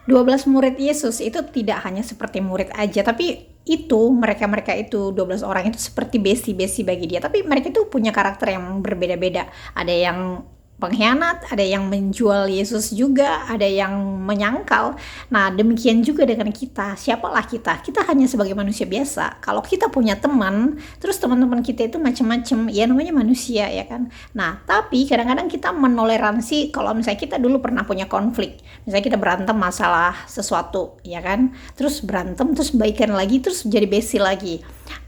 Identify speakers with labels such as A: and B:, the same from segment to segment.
A: 12 murid Yesus itu tidak hanya seperti murid aja, tapi itu mereka-mereka itu 12 orang itu seperti besi-besi bagi dia, tapi mereka itu punya karakter yang berbeda-beda. Ada yang pengkhianat, ada yang menjual Yesus juga, ada yang menyangkal. Nah, demikian juga dengan kita. Siapalah kita? Kita hanya sebagai manusia biasa. Kalau kita punya teman, terus teman-teman kita itu macam-macam, ya namanya manusia ya kan. Nah, tapi kadang-kadang kita menoleransi kalau misalnya kita dulu pernah punya konflik. Misalnya kita berantem masalah sesuatu, ya kan. Terus berantem, terus baikan lagi, terus jadi besi lagi.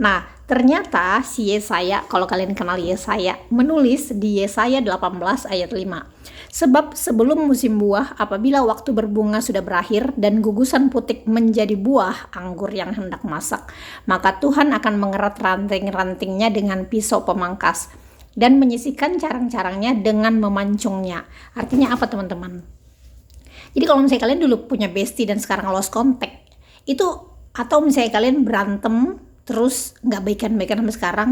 A: Nah, ternyata si Yesaya, kalau kalian kenal Yesaya, menulis di Yesaya 18 ayat 5. Sebab sebelum musim buah, apabila waktu berbunga sudah berakhir dan gugusan putik menjadi buah anggur yang hendak masak, maka Tuhan akan mengerat ranting-rantingnya dengan pisau pemangkas dan menyisihkan carang-carangnya dengan memancungnya. Artinya apa teman-teman? Jadi kalau misalnya kalian dulu punya bestie dan sekarang lost contact, itu atau misalnya kalian berantem terus nggak baikan-baikan sampai sekarang,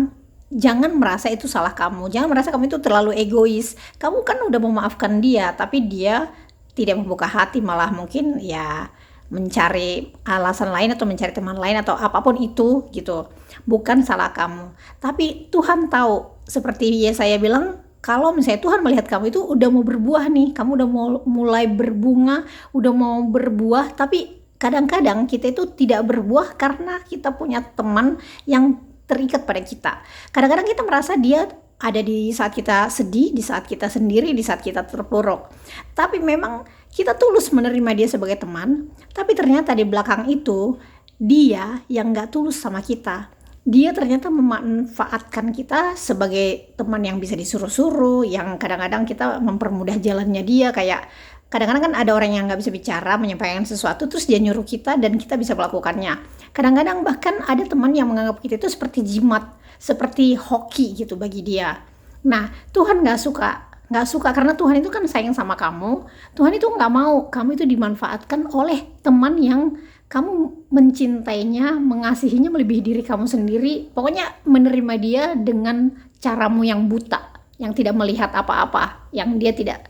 A: jangan merasa itu salah kamu. Jangan merasa kamu itu terlalu egois. Kamu kan udah memaafkan dia, tapi dia tidak membuka hati, malah mungkin ya mencari alasan lain atau mencari teman lain atau apapun itu gitu. Bukan salah kamu. Tapi Tuhan tahu, seperti Yesaya bilang, kalau misalnya Tuhan melihat kamu itu udah mau berbuah nih, kamu udah mau mulai berbunga, udah mau berbuah, tapi kadang-kadang kita itu tidak berbuah karena kita punya teman yang terikat pada kita. Kadang-kadang kita merasa dia ada di saat kita sedih, di saat kita sendiri, di saat kita terpuruk. Tapi memang kita tulus menerima dia sebagai teman, tapi ternyata di belakang itu dia yang gak tulus sama kita. Dia ternyata memanfaatkan kita sebagai teman yang bisa disuruh-suruh, yang kadang-kadang kita mempermudah jalannya dia. Kayak kadang-kadang kan ada orang yang nggak bisa bicara, menyampaikan sesuatu, terus dia nyuruh kita dan kita bisa melakukannya. Kadang-kadang bahkan ada teman yang menganggap kita itu seperti jimat, seperti hoki gitu bagi dia. Nah, Tuhan nggak suka karena Tuhan itu kan sayang sama kamu. Tuhan itu nggak mau kamu itu dimanfaatkan oleh teman yang kamu mencintainya, mengasihinya melebihi diri kamu sendiri. Pokoknya menerima dia dengan caramu yang buta, yang tidak melihat apa-apa, yang dia tidak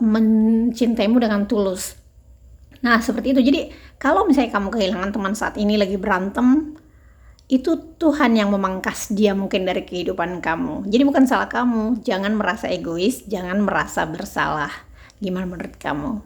A: mencintaimu dengan tulus. Nah, seperti itu. Jadi, kalau misalnya kamu kehilangan teman saat ini lagi berantem, itu Tuhan yang memangkas dia mungkin dari kehidupan kamu. Jadi bukan salah kamu. Jangan merasa egois, jangan merasa bersalah. Gimana menurut kamu?